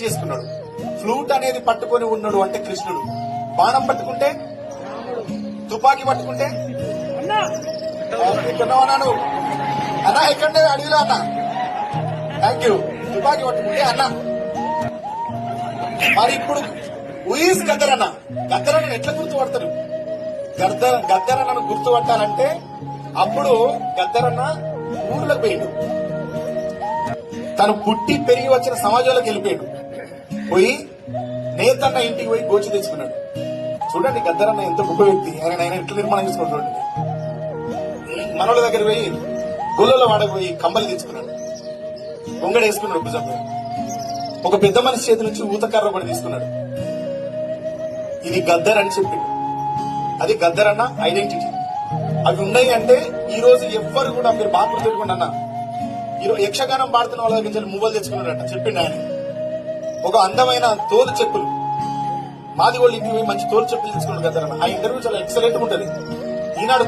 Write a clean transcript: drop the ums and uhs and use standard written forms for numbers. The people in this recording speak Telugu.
చేసుకున్నాడు. ఫ్లూట్ అనేది పట్టుకొని ఉన్నాడు అంటే కృష్ణుడు, బాణం పట్టుకుంటే, తుపాకీ పట్టుకుంటే ఎక్కడున్నావు అన్న, ఎక్కడ అడవిలో అన్న, థ్యాంక్ యూ. తుపాకీ పట్టుకుంటే అన్న. మరి ఇప్పుడు ఉయిస్ గద్దరన్న, గద్దరన్న ఎట్లా గుర్తుపడతారు? గద్దరన్నను గుర్తుపట్టాలంటే అప్పుడు గద్దరన్న ఊర్లకు పోయిండు, తను పుట్టి పెరిగి వచ్చిన సమాజంలోకి వెళ్ళిపోయాడు. పోయి నేతన్న ఇంటికి పోయి గోచి తెచ్చుకున్నాడు. చూడండి గద్దరన్న ఎంత గొప్ప వ్యక్తి, ఆయన ఎట్లా నిర్మాణం చేసుకున్నాడు చూడండి. మనోళ్ళ దగ్గర పోయి గొల్లలో వాడకు పోయి కంబలి తెచ్చుకున్నాడు, గొంగడ వేసుకున్నాడు భుజంపై. ఒక పెద్ద మనిషి చేతి నుంచి ఊతకర్ర కూడా తీసుకున్నాడు. ఇది గద్దర్ అని చెప్పిండు. అది గద్దరన్న ఐడెంటిటీ. అవి ఉన్నాయి అంటే ఈ రోజు ఎవ్వరు కూడా, మీరు బాగా గుర్తుపెట్టుకోండి అన్న, ఈరోజు యక్షగానం పాడుతున్న వాళ్ళ దగ్గర మువ్వలు తెచ్చుకున్నాడట చెప్పిండు ఆయన. ఒక అందమైన తోలు చెప్పులు, మాది వాళ్ళు ఇంటికి పోయి మంచి తోలు చెప్పులు తెచ్చుకున్నాడు గద్దరన్న. ఆ ఇంటర్వ్యూ చాలా ఎక్సలెంట్ ఉంటది. ఈనాడు